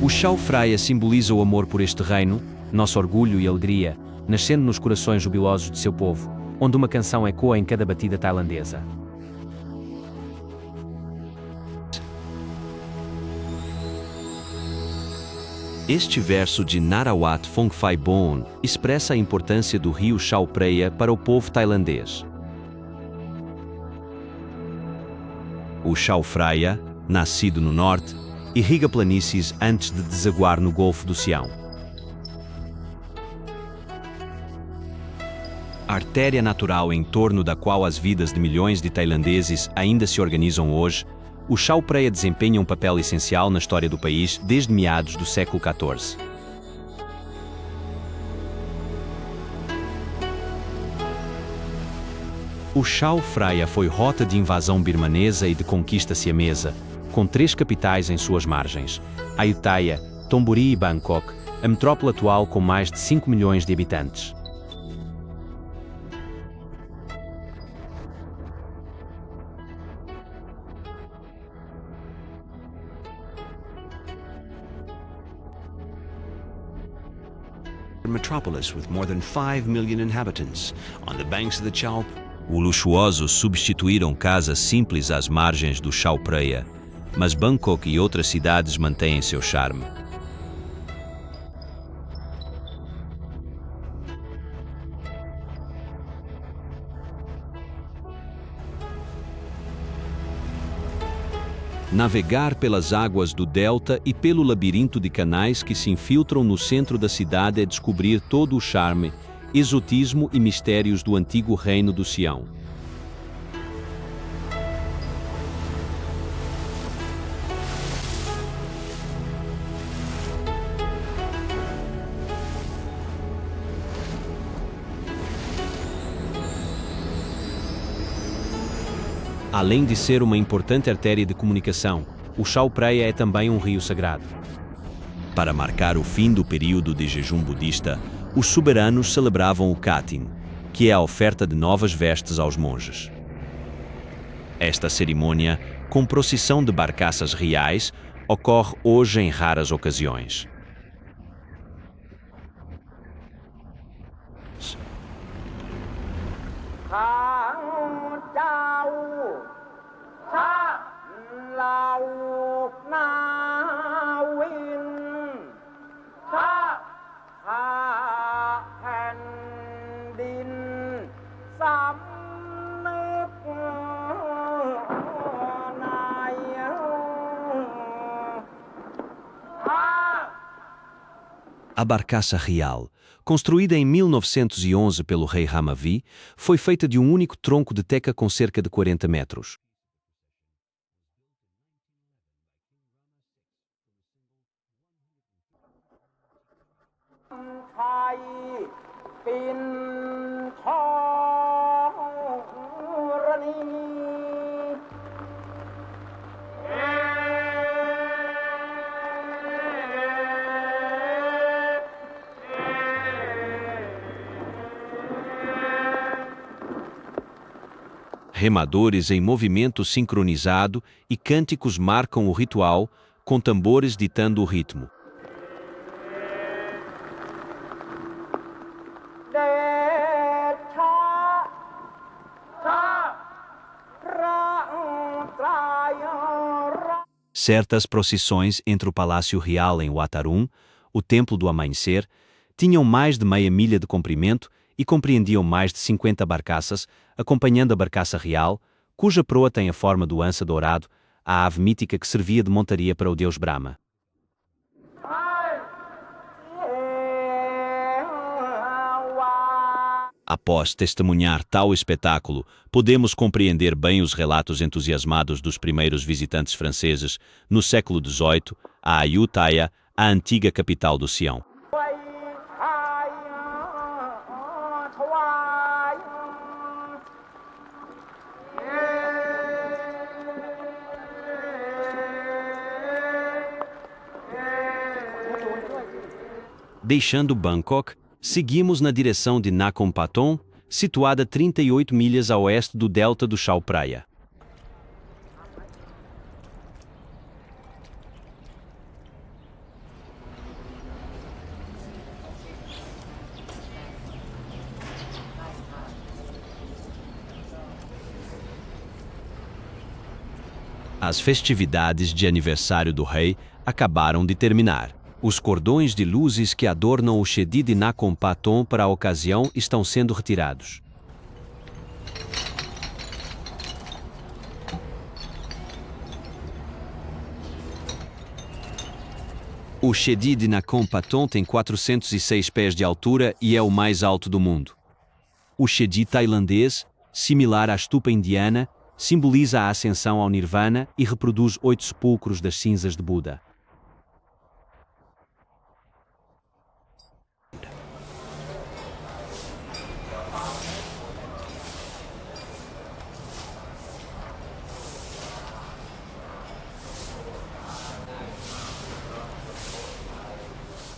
O Chao Phraya simboliza o amor por este reino, nosso orgulho e alegria, nascendo nos corações jubilosos de seu povo, onde uma canção ecoa em cada batida tailandesa. Este verso de Narawat Phongphai Boon expressa a importância do rio Chao Phraya para o povo tailandês. O Chao Phraya, nascido no norte, irriga planícies antes de desaguar no Golfo do Sião. Artéria natural em torno da qual as vidas de milhões de tailandeses ainda se organizam hoje, o Chao Phraya desempenha um papel essencial na história do país desde meados do século XIV. O Chao Phraya foi rota de invasão birmanesa e de conquista siamesa, com 3 capitais em suas margens: Ayutthaya, Thonburi e Bangkok, a metrópole atual com mais de 5 milhões de habitantes. Metropolis with more than 5 million inhabitants on the banks of the Chao. O luxuoso substituíram casas simples às margens do Chao Phraya, mas Bangkok e outras cidades mantêm seu charme. Navegar pelas águas do delta e pelo labirinto de canais que se infiltram no centro da cidade é descobrir todo o charme, exotismo e mistérios do antigo reino do Sião. Além de ser uma importante artéria de comunicação, o Chao Phraya é também um rio sagrado. Para marcar o fim do período de jejum budista, os soberanos celebravam o Katin, que é a oferta de novas vestes aos monges. Esta cerimônia, com procissão de barcaças reais, ocorre hoje em raras ocasiões. A barcaça real, construída em 1911 pelo rei Ramavi, foi feita de um único tronco de teca com cerca de 40 metros. Remadores em movimento sincronizado e cânticos marcam o ritual, com tambores ditando o ritmo. Certas procissões entre o Palácio Real em Watarum, o Templo do Amanhecer, tinham mais de meia milha de comprimento e compreendiam mais de 50 barcaças, acompanhando a barcaça real, cuja proa tem a forma do ança dourado, a ave mítica que servia de montaria para o deus Brahma. Após testemunhar tal espetáculo, podemos compreender bem os relatos entusiasmados dos primeiros visitantes franceses no século XVIII a Ayutthaya, a antiga capital do Sião. Deixando Bangkok, seguimos na direção de Nakhon Pathom, situada 38 milhas a oeste do delta do Chao Phraya. As festividades de aniversário do rei acabaram de terminar. Os cordões de luzes que adornam o Shedid Nakhon Paton para a ocasião estão sendo retirados. O Shedid Nakhon Paton tem 406 pés de altura e é o mais alto do mundo. O Shedid tailandês, similar à stupa indiana, simboliza a ascensão ao Nirvana e reproduz 8 sepulcros das cinzas de Buda.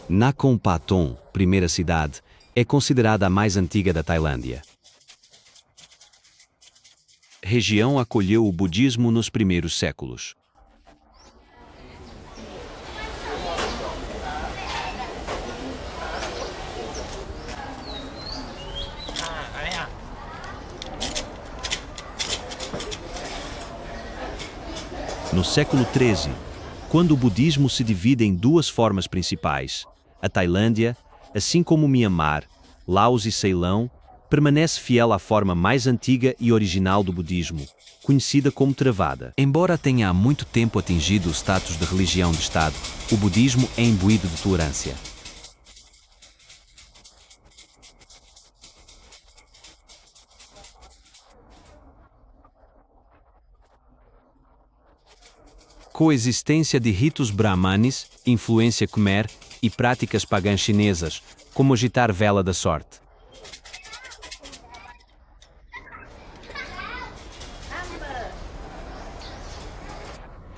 Nakhon Pathom, primeira cidade, é considerada a mais antiga da Tailândia. A região acolheu o budismo nos primeiros séculos. No século XIII, quando o budismo se divide em duas formas principais, a Tailândia, assim como Myanmar, Laos e Ceilão, permanece fiel à forma mais antiga e original do budismo, conhecida como Theravada. Embora tenha há muito tempo atingido o status de religião de Estado, o budismo é imbuído de tolerância. Coexistência de ritos brahmanes, influência Khmer e práticas pagãs chinesas, como agitar vela da sorte.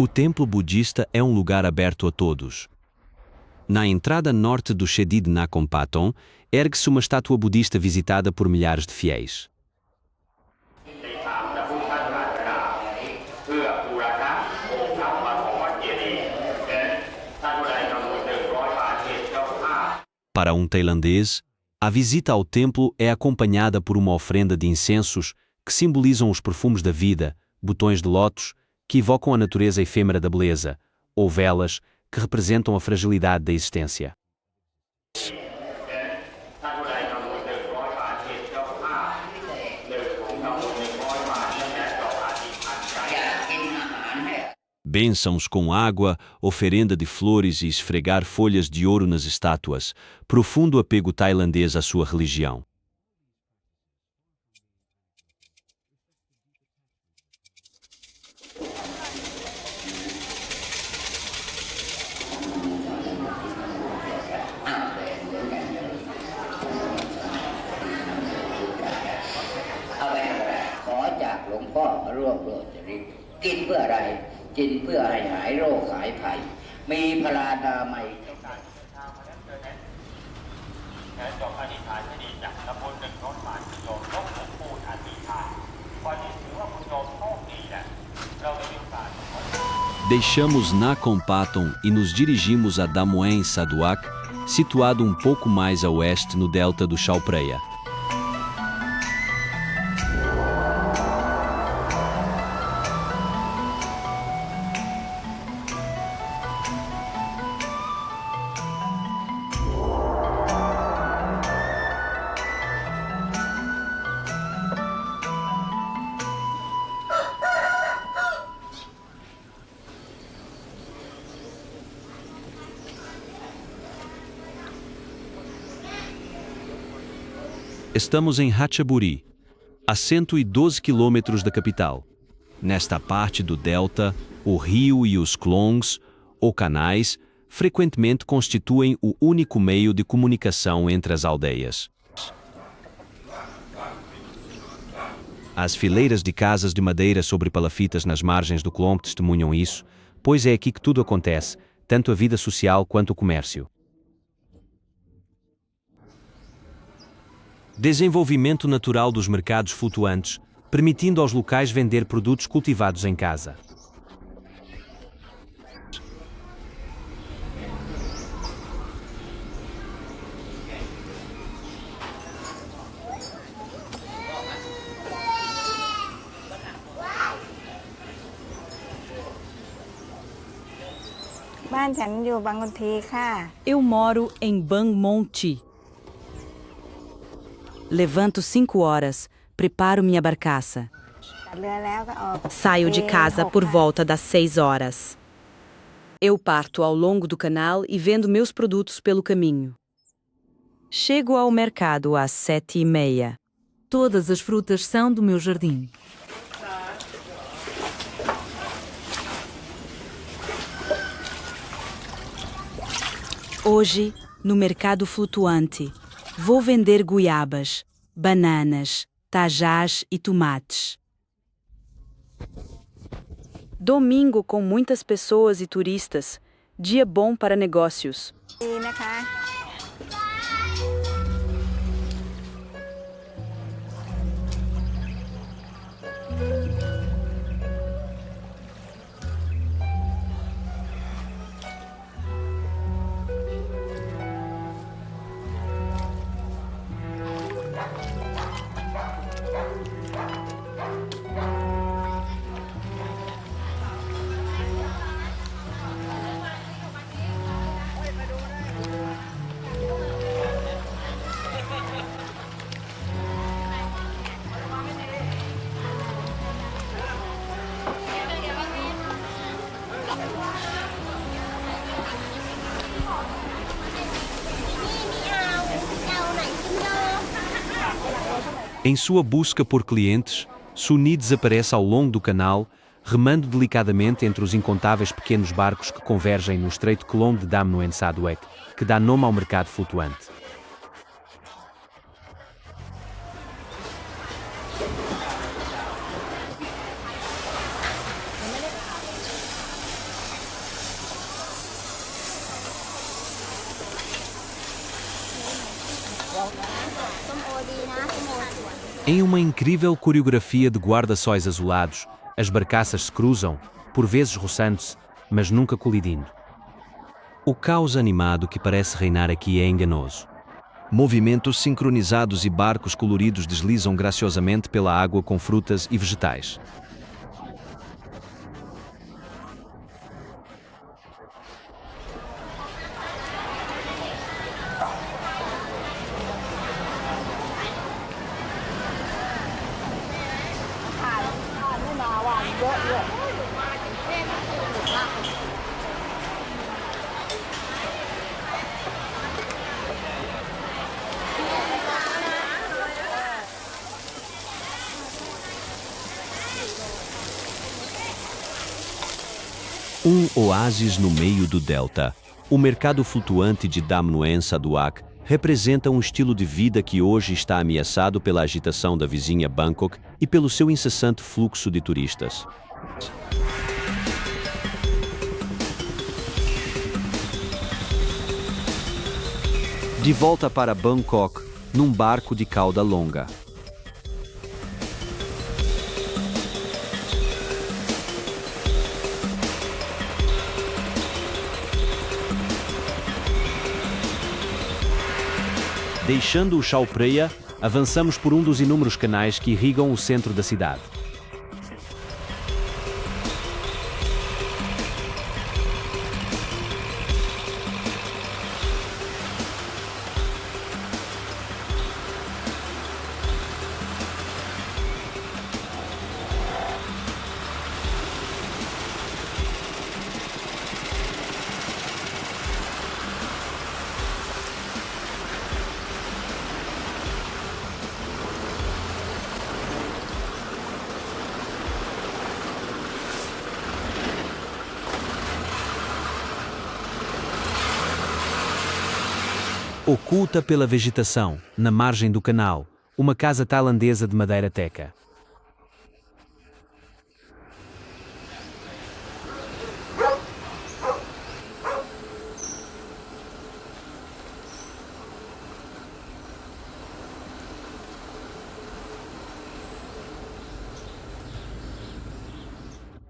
O templo budista é um lugar aberto a todos. Na entrada norte do Shedid Nakhon Pathom, ergue-se uma estátua budista visitada por milhares de fiéis. Para um tailandês, a visita ao templo é acompanhada por uma oferenda de incensos que simbolizam os perfumes da vida, botões de lótus, que evocam a natureza efêmera da beleza, ou velas, que representam a fragilidade da existência. Bênçãos com água, oferenda de flores e esfregar folhas de ouro nas estátuas, profundo apego tailandês à sua religião. Deixamos Nakhon Pathom e nos dirigimos a Damoen Saduak, situado um pouco mais a oeste no delta do Chao Phraya. Estamos em Ratchaburi, a 112 quilômetros da capital. Nesta parte do delta, o rio e os klongs, ou canais, frequentemente constituem o único meio de comunicação entre as aldeias. As fileiras de casas de madeira sobre palafitas nas margens do Klong testemunham isso, pois é aqui que tudo acontece, tanto a vida social quanto o comércio. Desenvolvimento natural dos mercados flutuantes, permitindo aos locais vender produtos cultivados em casa. บ้านฉันอยู่บางกะทีค่ะ Eu moro em Banmonte. Levanto 5 horas, preparo minha barcaça. ตัดเรือแล้วก็ออก Saio de casa por 6 volta das 6 horas. Eu parto ao longo do canal e vendo meus produtos pelo caminho. Chego ao mercado às 7h30. Todas as frutas são do meu jardim. Hoje, no mercado flutuante, vou vender goiabas, bananas, tajás e tomates. Domingo com muitas pessoas e turistas, dia bom para negócios. ดีนะคะ Em sua busca por clientes, Suni desaparece ao longo do canal, remando delicadamente entre os incontáveis pequenos barcos que convergem no estreito Colombo de Dam Nguyen Saduek, que dá nome ao mercado flutuante. Em uma incrível coreografia de guarda-sóis azulados, as barcaças se cruzam, por vezes roçando-se, mas nunca colidindo. O caos animado que parece reinar aqui é enganoso. Movimentos sincronizados e barcos coloridos deslizam graciosamente pela água com frutas e vegetais. Um oásis no meio do delta. O mercado flutuante de Dam Nguyen Saduak representa um estilo de vida que hoje está ameaçado pela agitação da vizinha Bangkok e pelo seu incessante fluxo de turistas. De volta para Bangkok, num barco de cauda longa. Deixando o Chao Phraya, avançamos por um dos inúmeros canais que irrigam o centro da cidade. Oculta pela vegetação, na margem do canal, uma casa tailandesa de madeira teca.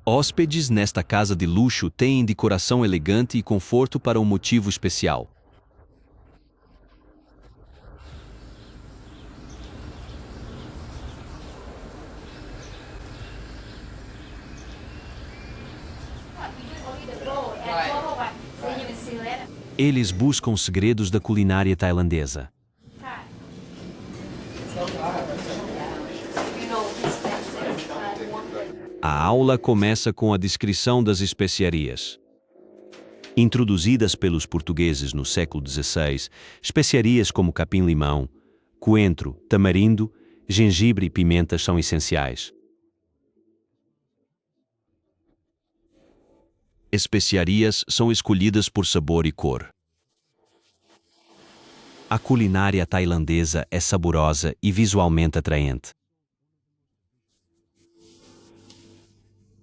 Hóspedes nesta casa de luxo têm decoração elegante e conforto para um motivo especial. Eles buscam segredos da culinária tailandesa. A aula começa com a descrição das especiarias. Introduzidas pelos portugueses no século XVI, especiarias como capim-limão, coentro, tamarindo, gengibre e pimentas são essenciais. Especiarias são escolhidas por sabor e cor. A culinária tailandesa é saborosa e visualmente atraente.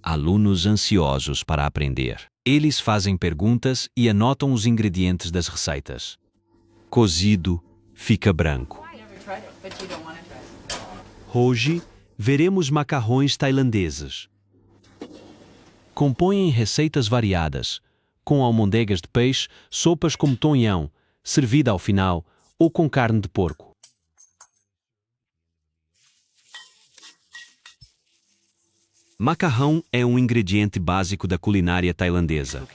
Alunos ansiosos para aprender. Eles fazem perguntas e anotam os ingredientes das receitas. Cozido fica branco. Hoje, veremos macarrões tailandeses. Compõem receitas variadas, com almôndegas de peixe, sopas como tom yum, servida ao final, ou com carne de porco. Macarrão é um ingrediente básico da culinária tailandesa.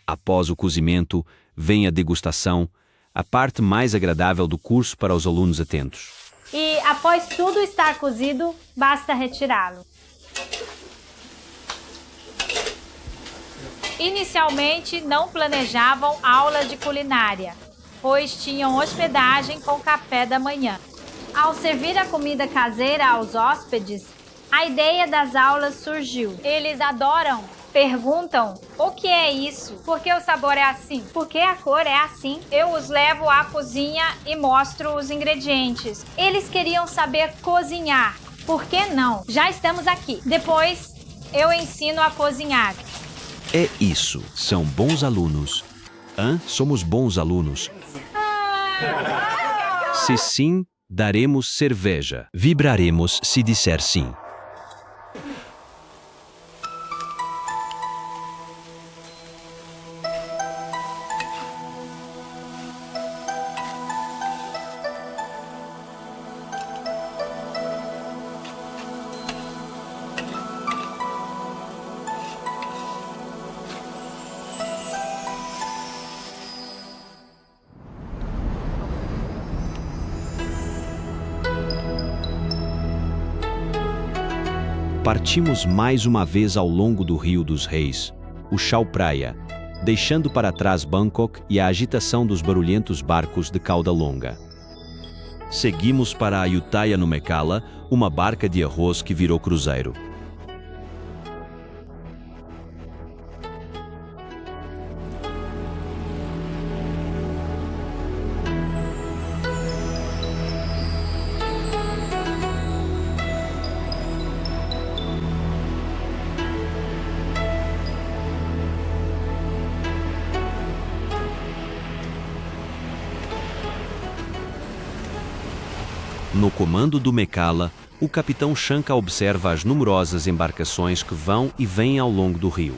Após o cozimento, vem a degustação, a parte mais agradável do curso para os alunos atentos. E após tudo estar cozido, basta retirá-lo. Inicialmente não planejavam aula de culinária, pois tinham hospedagem com café da manhã. Ao servir a comida caseira aos hóspedes, a ideia das aulas surgiu. Eles adoram, perguntam, o que é isso? Por que o sabor é assim? Por que a cor é assim? Eu os levo à cozinha e mostro os ingredientes. Eles queriam saber cozinhar. Por que não? Já estamos aqui. Depois, eu ensino a cozinhar. É isso, são bons alunos. Somos bons alunos. Se sim, daremos cerveja. Vibraremos se disser sim. Partimos mais uma vez ao longo do Rio dos Reis, o Chao Phraya, deixando para trás Bangkok e a agitação dos barulhentos barcos de cauda longa. Seguimos para Ayutthaya no Mekhala, uma barca de arroz que virou cruzeiro. No comando do Mekhala, o capitão Shankar observa as numerosas embarcações que vão e vêm ao longo do rio.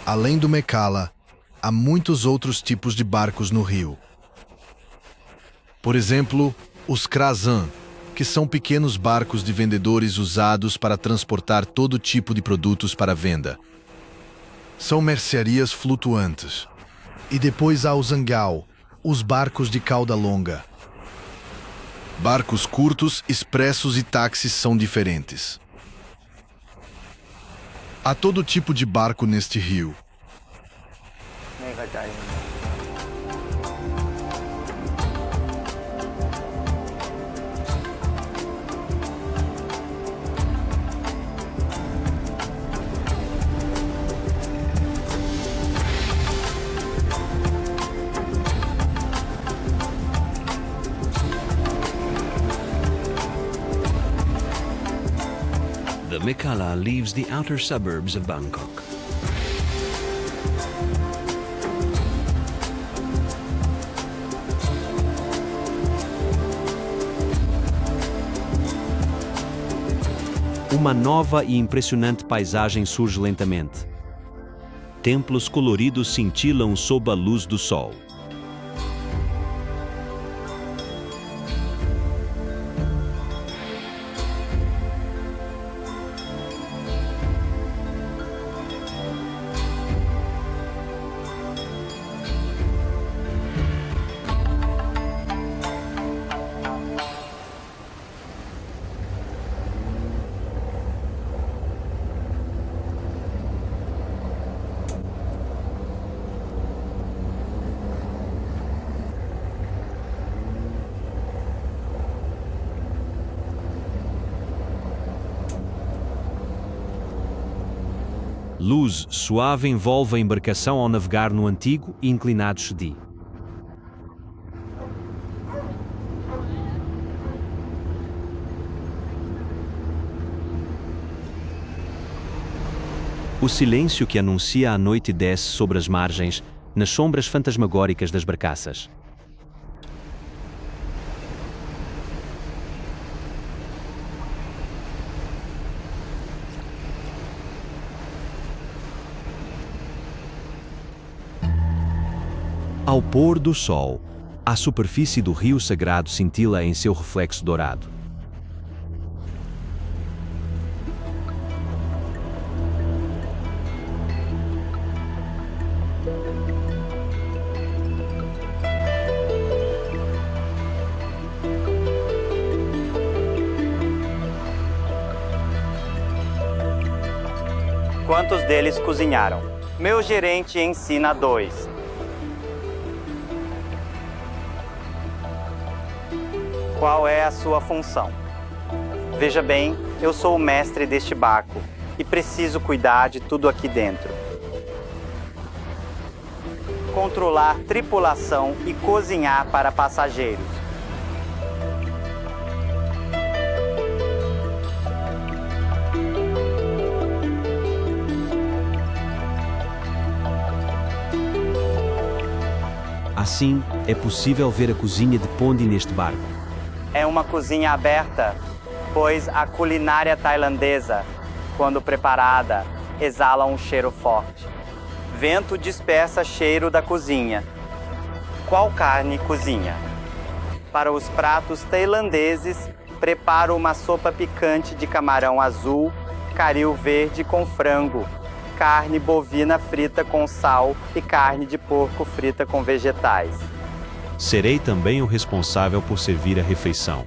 Além do Mekhala, há muitos outros tipos de barcos no rio. Por exemplo, os Krasan, que são pequenos barcos de vendedores usados para transportar todo tipo de produtos para venda. São mercearias flutuantes. E depois há os Angao, os barcos de cauda longa. Barcos curtos, expressos e táxis são diferentes. Há todo tipo de barco neste rio. The Mekhala leaves the outer suburbs of Bangkok. Uma nova e impressionante paisagem surge lentamente. Templos coloridos cintilam sob a luz do sol. Luz suave envolve a embarcação ao navegar no antigo e inclinado Chedi. O silêncio que anuncia a noite desce sobre as margens, nas sombras fantasmagóricas das barcaças. Ao pôr do sol, a superfície do rio sagrado cintila em seu reflexo dourado. Quantos deles cozinharam? Meu gerente ensina 2. Qual é a sua função? Veja bem, eu sou o mestre deste barco e preciso cuidar de tudo aqui dentro. Controlar tripulação e cozinhar para passageiros. Assim, é possível ver a cozinha de Pondi neste barco. É uma cozinha aberta, pois a culinária tailandesa, quando preparada, exala um cheiro forte. Vento dispersa cheiro da cozinha. Qual carne cozinha? Para os pratos tailandeses, preparo uma sopa picante de camarão azul, caril verde com frango, carne bovina frita com sal e carne de porco frita com vegetais. Serei também o responsável por servir a refeição.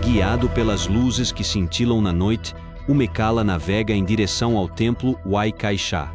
Guiado pelas luzes que cintilam na noite, o Mekala navega em direção ao templo Wai Kai Sha.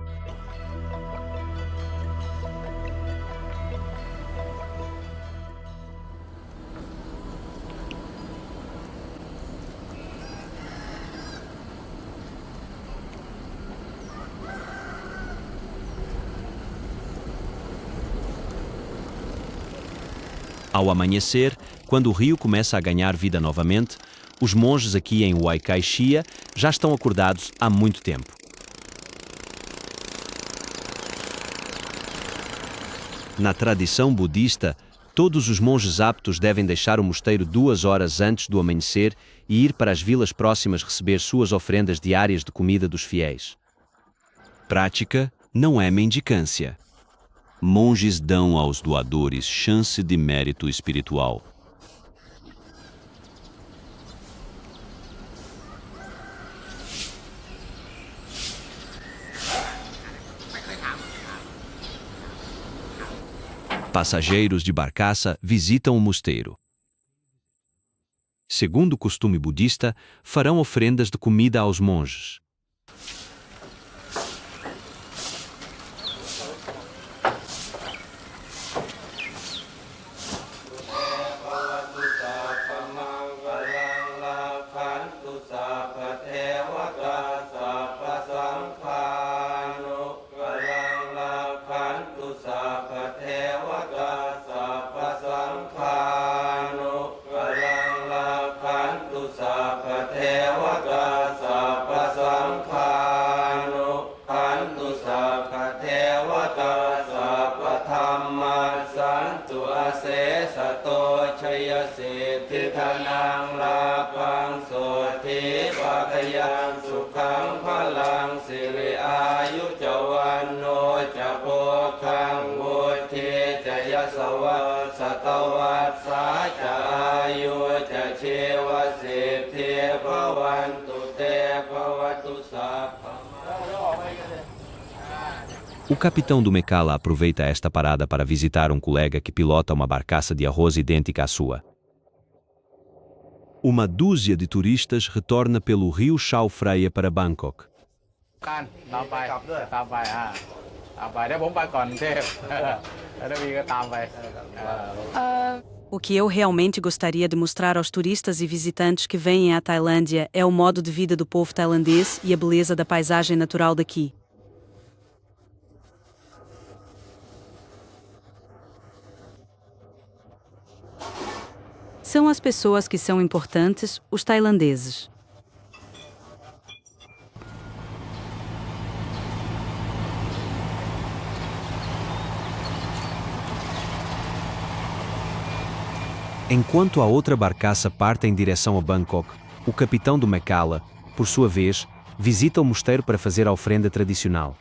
Ao amanhecer, quando o rio começa a ganhar vida novamente, os monges aqui em Wai Kai Shia já estão acordados há muito tempo. Na tradição budista, todos os monges aptos devem deixar o mosteiro 2 horas antes do amanhecer e ir para as vilas próximas receber suas oferendas diárias de comida dos fiéis. Prática não é mendicância. Monges dão aos doadores chance de mérito espiritual. Passageiros de barcaça visitam o mosteiro. Segundo o costume budista, farão oferendas de comida aos monges. O capitão do Mekala aproveita esta parada para visitar um colega que pilota uma barcaça de arroz idêntica à sua. Uma dúzia de turistas retorna pelo rio Chao Phraya para Bangkok. O que eu realmente gostaria de mostrar aos turistas e visitantes que vêm à Tailândia é o modo de vida do povo tailandês e a beleza da paisagem natural daqui. São as pessoas que são importantes, os tailandeses. Enquanto a outra barcaça parte em direção a Bangkok, o capitão do Mekala, por sua vez, visita o mosteiro para fazer a oferenda tradicional.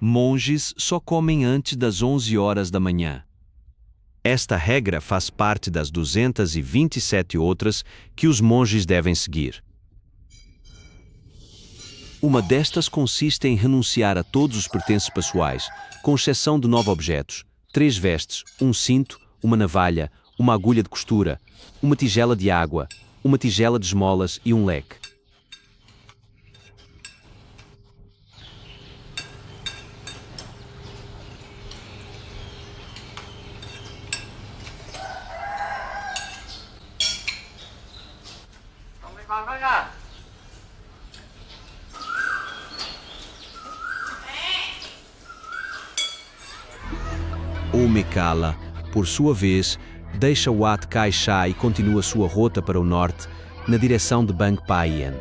Monges só comem antes das 11 horas da manhã. Esta regra faz parte das 227 outras que os monges devem seguir. Uma destas consiste em renunciar a todos os pertences pessoais, com exceção de 9 objetos: 3 vestes, um cinto, uma navalha, uma agulha de costura, uma tigela de água, uma tigela de esmolas e um leque. O Mekala, por sua vez, deixa Wat Kai Chai e continua sua rota para o norte, na direção de Bang Pa-Yen.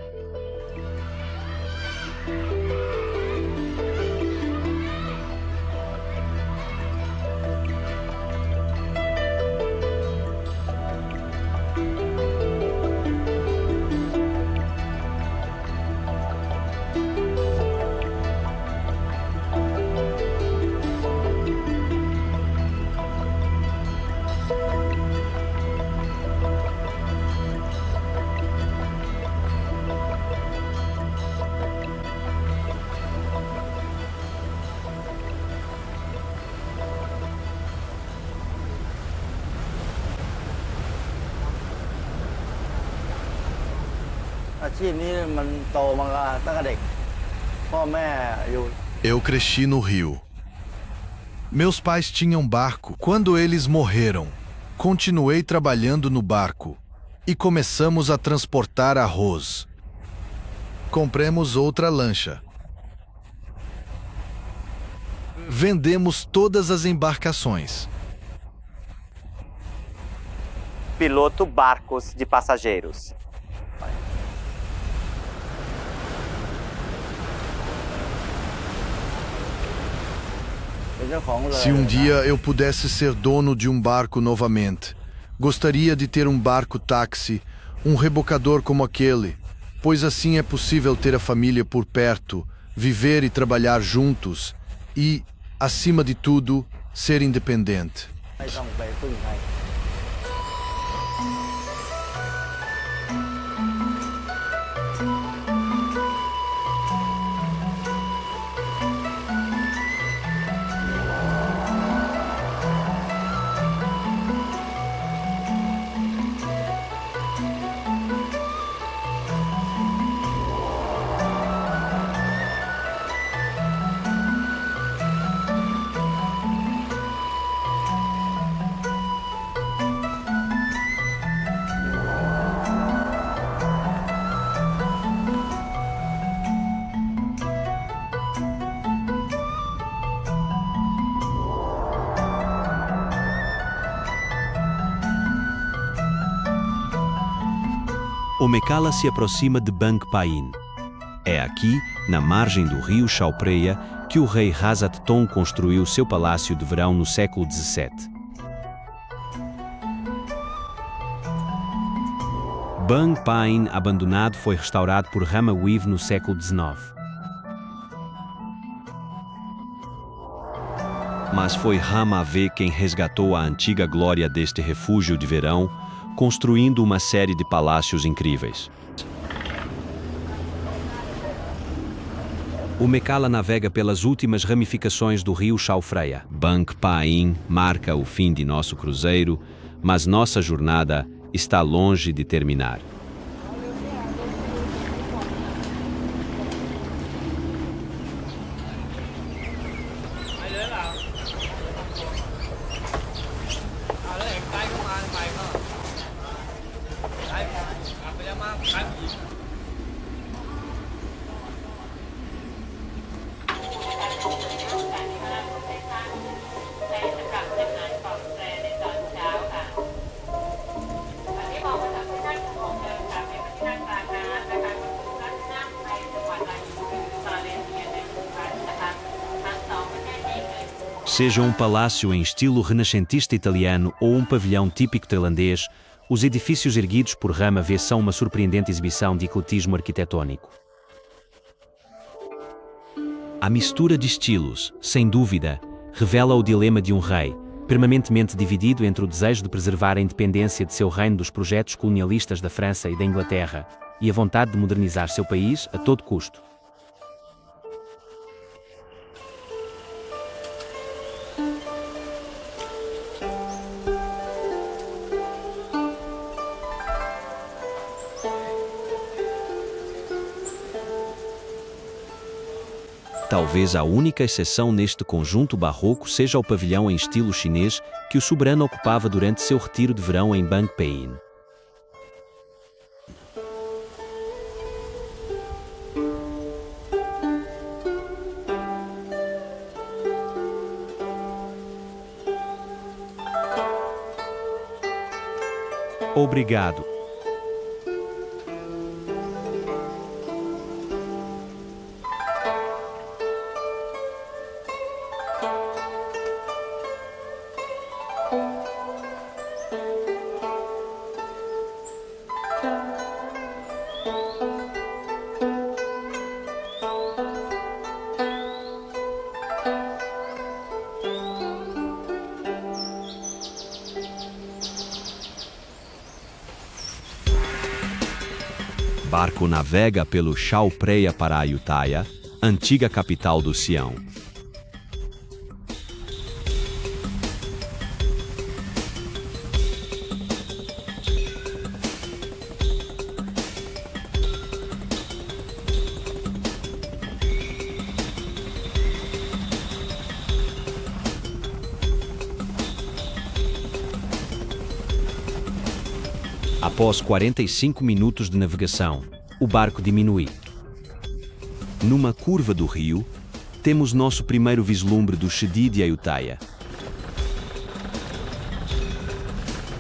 Eu cresci no rio. Meus pais tinham barco. Quando eles morreram, continuei trabalhando no barco e começamos a transportar arroz. Compramos outra lancha. Vendemos todas as embarcações. Piloto barcos de passageiros. Se um dia eu pudesse ser dono de um barco novamente, gostaria de ter um barco-táxi, um rebocador como aquele, pois assim é possível ter a família por perto, viver e trabalhar juntos e, acima de tudo, ser independente. O Mekala se aproxima de Bang Pa-Yin. É aqui, na margem do rio Chao Phraya, que o rei Hasat Tong construiu seu palácio de verão no século XVII. Bang Pa-in, abandonado, foi restaurado por Rama Weave no século XIX. Mas foi Rama V quem resgatou a antiga glória deste refúgio de verão, construindo uma série de palácios incríveis. O Mekala navega pelas últimas ramificações do rio Chao Phraya. Bang Pa-in marca o fim de nosso cruzeiro, mas nossa jornada está longe de terminar. Seja um palácio em estilo renascentista italiano ou um pavilhão típico tailandês, os edifícios erguidos por Rama V são uma surpreendente exibição de ecletismo arquitetônico. A mistura de estilos, sem dúvida, revela o dilema de um rei, permanentemente dividido entre o desejo de preservar a independência de seu reino dos projetos colonialistas da França e da Inglaterra, e a vontade de modernizar seu país a todo custo. Talvez a única exceção neste conjunto barroco seja o pavilhão em estilo chinês que o soberano ocupava durante seu retiro de verão em Bang Pa-in. Obrigado. Barco navega pelo Chao Phraya para Ayutthaya, antiga capital do Sião. Após 45 minutos de navegação, o barco diminui. Numa curva do rio, temos nosso primeiro vislumbre do Chedi de Ayutthaya.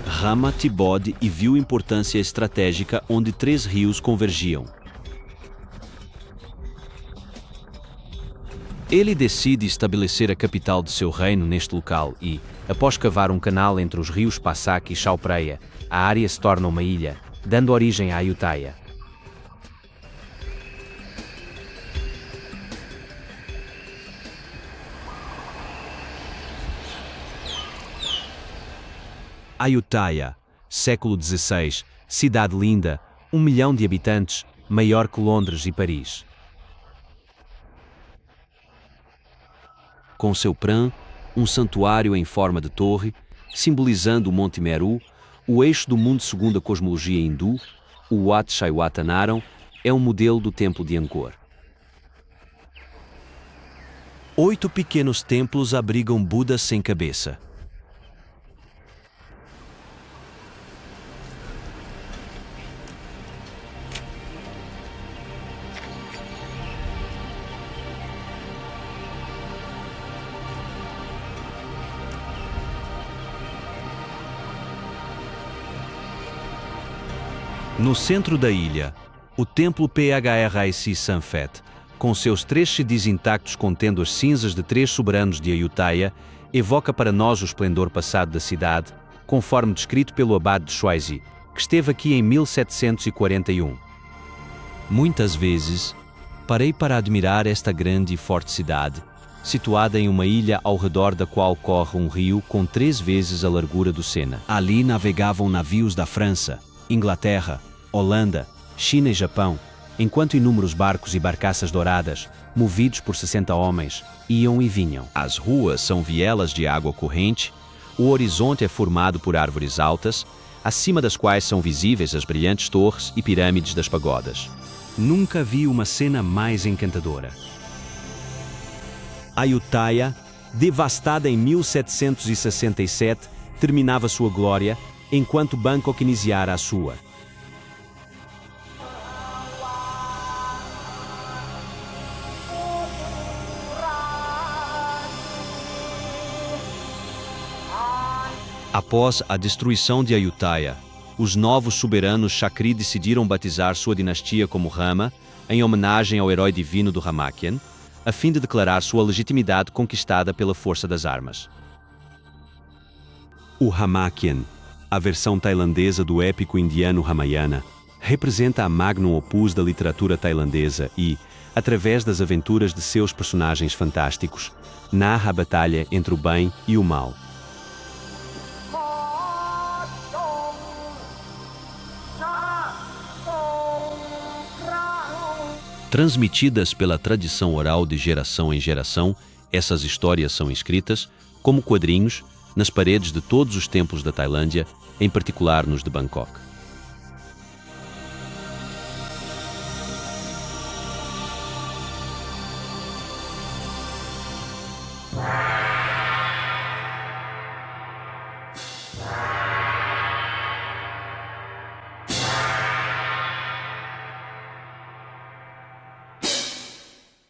Rama Tibode e viu importância estratégica onde 3 rios convergiam. Ele decide estabelecer a capital de seu reino neste local e, após cavar um canal entre os rios Passak e Chao Phraya, a área se torna uma ilha, dando origem a Ayutthaya. Ayutthaya, século XVI, cidade linda, 1 milhão de habitantes, maior que Londres e Paris. Com seu pran, um santuário em forma de torre, simbolizando o Monte Meru, o eixo do mundo segundo a cosmologia hindu, o Wat Shaiwatanaram, é um modelo do templo de Angkor. 8 pequenos templos abrigam Budas sem cabeça. No centro da ilha, o templo Phric Sanfet, com seus 3 Chedis intactos contendo as cinzas de 3 soberanos de Ayutthaya, evoca para nós o esplendor passado da cidade, conforme descrito pelo abade de Shuaizi, que esteve aqui em 1741. Muitas vezes, parei para admirar esta grande e forte cidade, situada em uma ilha ao redor da qual corre um rio com 3 vezes a largura do Sena. Ali navegavam navios da França, Inglaterra, Holanda, China e Japão, enquanto inúmeros barcos e barcaças douradas, movidos por 60 homens, iam e vinham. As ruas são vielas de água corrente, o horizonte é formado por árvores altas, acima das quais são visíveis as brilhantes torres e pirâmides das pagodas. Nunca vi uma cena mais encantadora. Ayutthaya, devastada em 1767, terminava sua glória, enquanto Bangkok iniciara a sua. Após a destruição de Ayutthaya, os novos soberanos Chakri decidiram batizar sua dinastia como Rama, em homenagem ao herói divino do Ramakien, a fim de declarar sua legitimidade conquistada pela força das armas. O Ramakien, a versão tailandesa do épico indiano Ramayana, representa a magnum opus da literatura tailandesa e, através das aventuras de seus personagens fantásticos, narra a batalha entre o bem e o mal. Transmitidas pela tradição oral de geração em geração, essas histórias são escritas, como quadrinhos, nas paredes de todos os templos da Tailândia, em particular nos de Bangkok.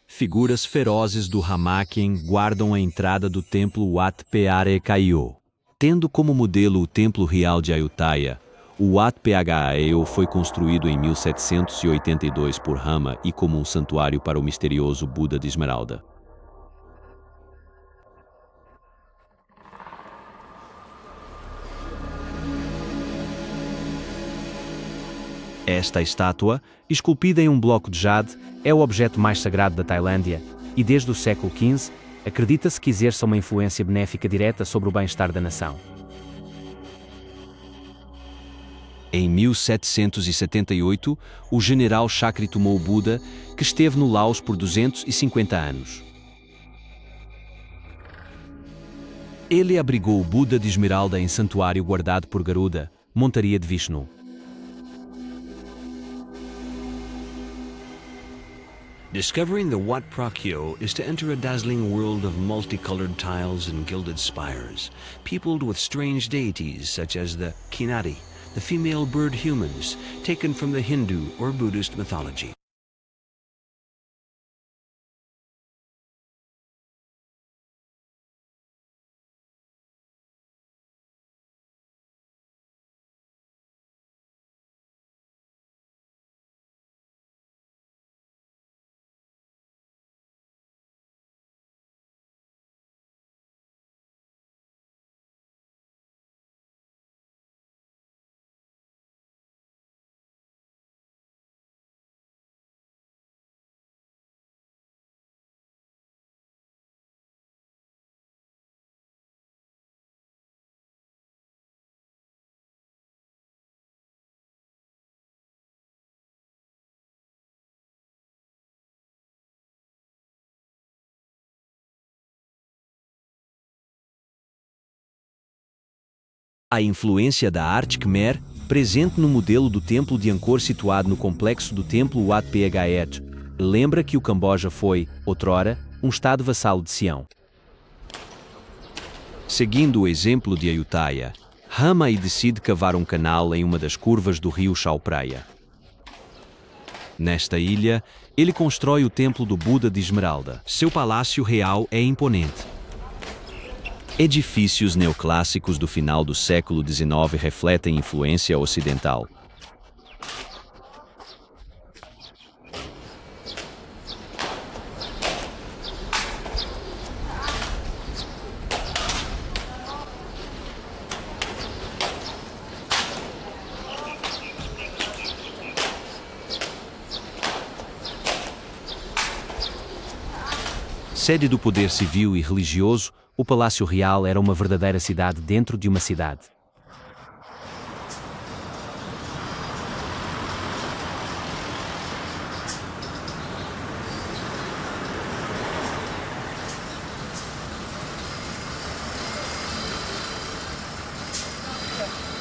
Figuras ferozes do Ramakien guardam a entrada do templo Wat Phra Kaeo. Tendo como modelo o templo real de Ayutthaya, o Wat Phra Kaeo foi construído em 1782 por Rama e como um santuário para o misterioso Buda de Esmeralda. Esta estátua, esculpida em um bloco de jade, é o objeto mais sagrado da Tailândia e, desde o século XV, acredita-se que exerça uma influência benéfica direta sobre o bem-estar da nação. Em 1778, o general Chakri tomou o Buda, que esteve no Laos por 250 anos. Ele abrigou o Buda de Esmeralda em santuário guardado por Garuda, montaria de Vishnu. Discovering the Wat Phra Kaeo is to enter a dazzling world of multicolored tiles and gilded spires, peopled with strange deities such as the Kinadi, the female bird humans, taken from the Hindu or Buddhist mythology. A influência da arte Khmer, presente no modelo do templo de Angkor situado no complexo do templo Wat Phra Kaeo, lembra que o Camboja foi, outrora, um estado vassalo de Sião. Seguindo o exemplo de Ayutthaya, Rama decide cavar um canal em uma das curvas do rio Chao Phraya. Nesta ilha, ele constrói o templo do Buda de Esmeralda. Seu palácio real é imponente. Edifícios neoclássicos do final do século XIX refletem influência ocidental. Sede do poder civil e religioso, o Palácio Real era uma verdadeira cidade dentro de uma cidade.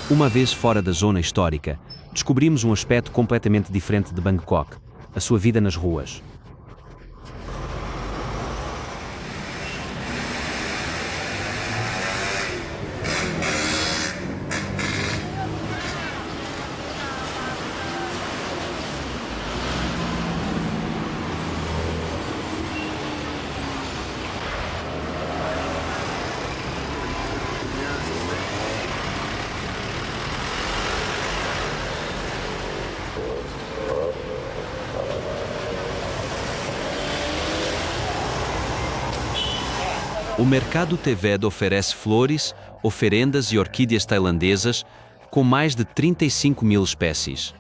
Uma vez fora da zona histórica, descobrimos um aspecto completamente diferente de Bangkok, a sua vida nas ruas. O mercado Teved oferece flores, oferendas e orquídeas tailandesas com mais de 35 mil espécies.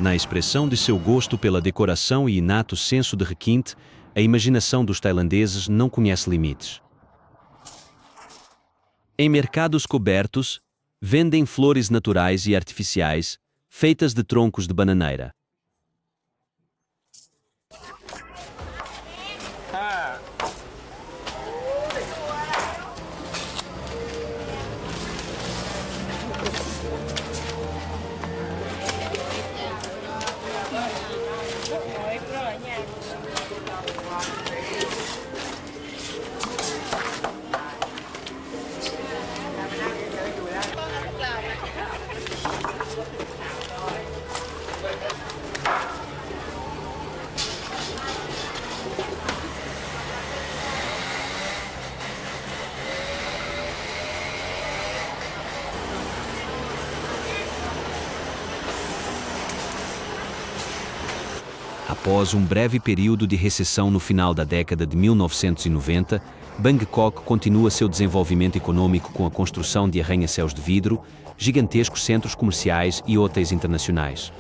Na expressão de seu gosto pela decoração e inato senso de requinte, a imaginação dos tailandeses não conhece limites. Em mercados cobertos, vendem flores naturais e artificiais, feitas de troncos de bananeira. Após um breve período de recessão no final da década de 1990, Bangkok continua seu desenvolvimento econômico com a construção de arranha-céus de vidro, gigantescos centros comerciais e hotéis internacionais.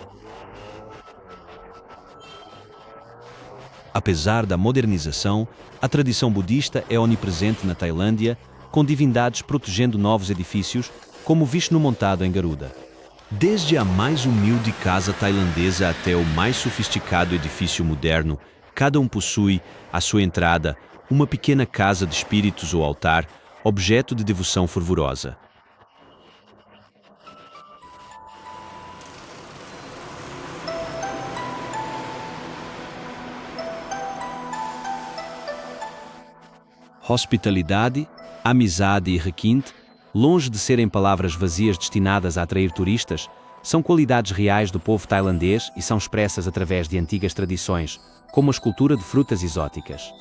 Apesar da modernização, a tradição budista é onipresente na Tailândia, com divindades protegendo novos edifícios, como Vishnu montado em Garuda. Desde a mais humilde casa tailandesa até o mais sofisticado edifício moderno, cada um possui, à sua entrada, uma pequena casa de espíritos ou altar, objeto de devoção fervorosa. Hospitalidade, amizade e requinte, longe de serem palavras vazias destinadas a atrair turistas, são qualidades reais do povo tailandês e são expressas através de antigas tradições, como a escultura de frutas exóticas.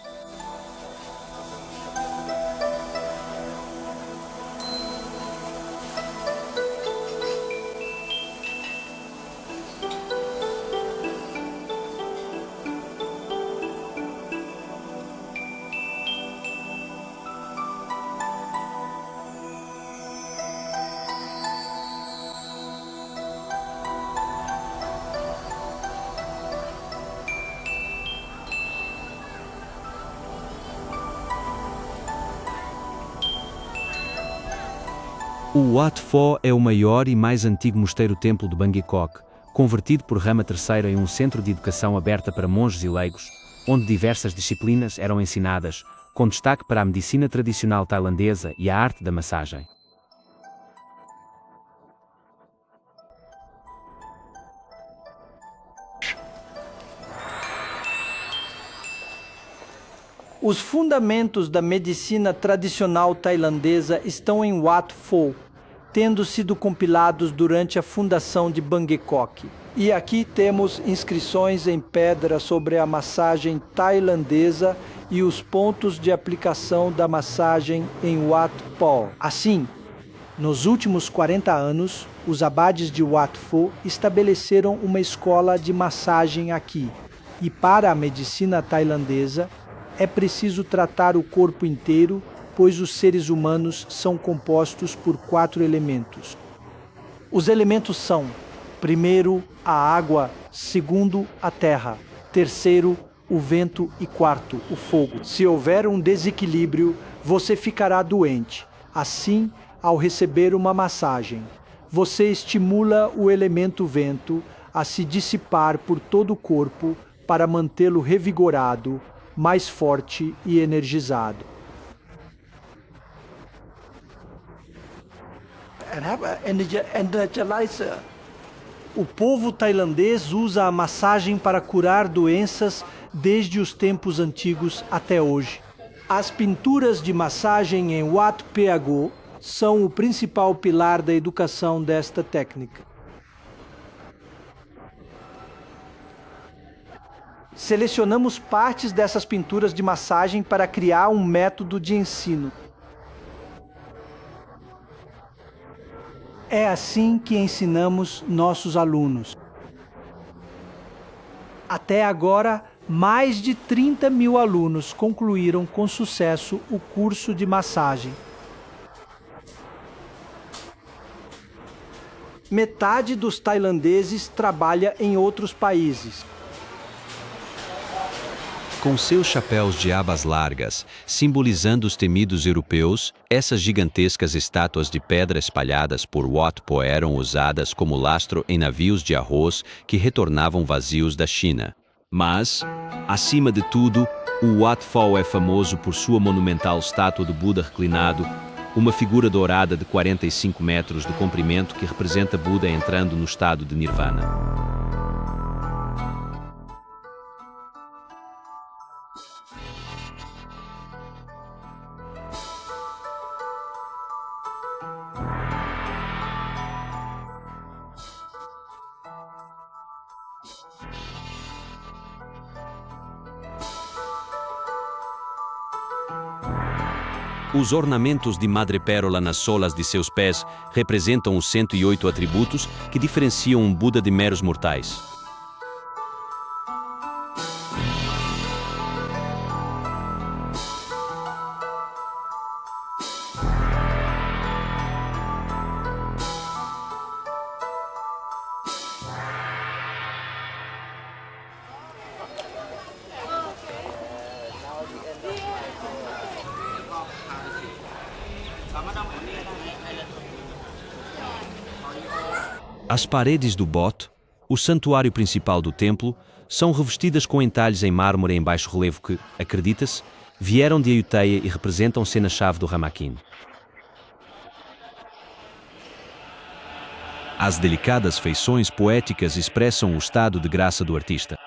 O Wat Pho é o maior e mais antigo mosteiro-templo de Bangkok, convertido por Rama III em um centro de educação aberta para monges e leigos, onde diversas disciplinas eram ensinadas, com destaque para a medicina tradicional tailandesa e a arte da massagem. Os fundamentos da medicina tradicional tailandesa estão em Wat Pho, tendo sido compilados durante a fundação de Bangkok. E aqui temos inscrições em pedra sobre a massagem tailandesa e os pontos de aplicação da massagem em Wat Pho. Assim, Nos últimos 40 anos, os abades de Wat Pho estabeleceram uma escola de massagem aqui. E para a medicina tailandesa, é preciso tratar o corpo inteiro, pois os seres humanos são compostos por 4 elementos. Os elementos são: primeiro, a água; segundo, a terra; terceiro, o vento; e quarto, o fogo. Se houver um desequilíbrio, você ficará doente. Assim, ao receber uma massagem, você estimula o elemento vento a se dissipar por todo o corpo para mantê-lo revigorado, mais forte e energizado. O povo tailandês usa a massagem para curar doenças desde os tempos antigos até hoje. As pinturas de massagem em Wat Phago são o principal pilar da educação desta técnica. Selecionamos partes dessas pinturas de massagem para criar um método de ensino. É assim que ensinamos nossos alunos. Até agora, mais de 30 mil alunos concluíram com sucesso o curso de massagem. Metade dos tailandeses trabalha em outros países. Com seus chapéus de abas largas, simbolizando os temidos europeus, essas gigantescas estátuas de pedra espalhadas por Wat Pho eram usadas como lastro em navios de arroz que retornavam vazios da China. Mas, acima de tudo, o Wat Pho é famoso por sua monumental estátua do Buda reclinado, uma figura dourada de 45 metros de comprimento que representa Buda entrando no estado de Nirvana. Os ornamentos de madrepérola nas solas de seus pés representam os 108 atributos que diferenciam um Buda de meros mortais. As paredes do Bot, o santuário principal do templo, são revestidas com entalhes em mármore em baixo relevo que, acredita-se, vieram de Ayutthaya e representam cena-chave do Ramakin. As delicadas feições poéticas expressam o estado de graça do artista.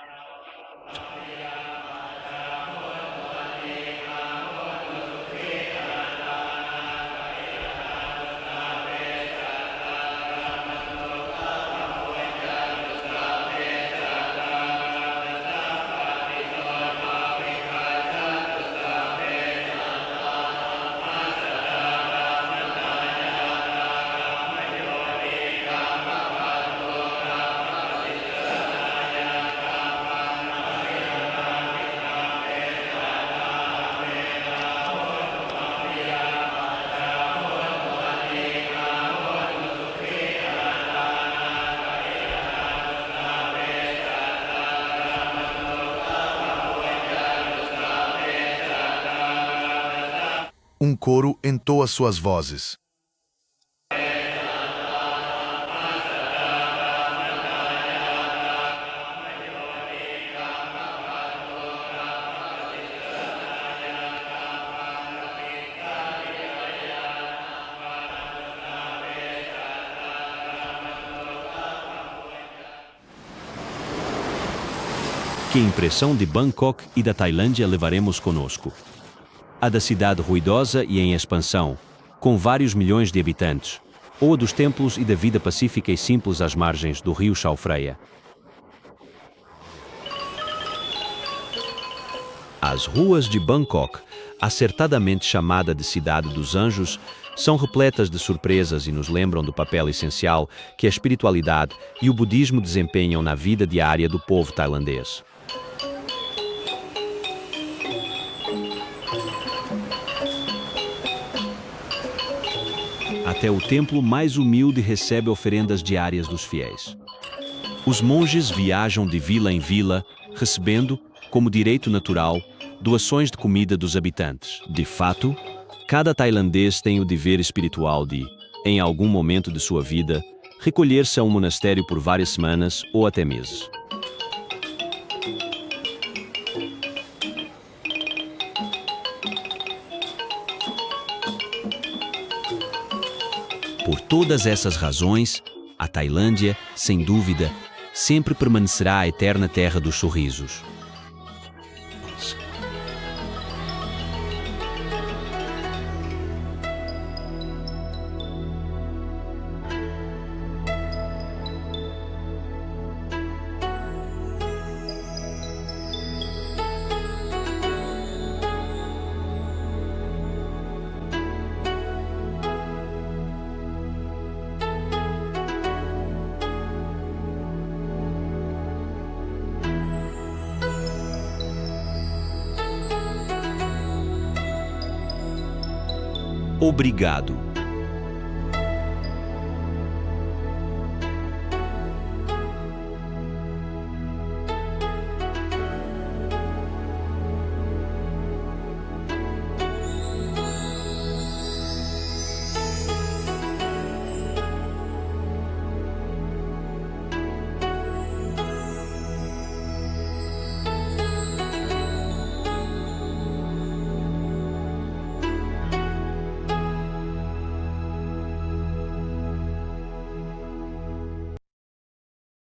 Um coro entoa suas vozes. Que impressão de Bangkok e da Tailândia levaremos conosco? A da cidade ruidosa e em expansão, com vários milhões de habitantes, ou a dos templos e da vida pacífica e simples às margens do rio Chao Phraya. As ruas de Bangkok, acertadamente chamada de Cidade dos Anjos, são repletas de surpresas e nos lembram do papel essencial que a espiritualidade e o budismo desempenham na vida diária do povo tailandês. Até o templo mais humilde recebe oferendas diárias dos fiéis. Os monges viajam de vila em vila, recebendo, como direito natural, doações de comida dos habitantes. De fato, cada tailandês tem o dever espiritual de, em algum momento de sua vida, recolher-se a um monastério por várias semanas ou até meses. Por todas essas razões, a Tailândia, sem dúvida, sempre permanecerá a eterna terra dos sorrisos. Obrigado.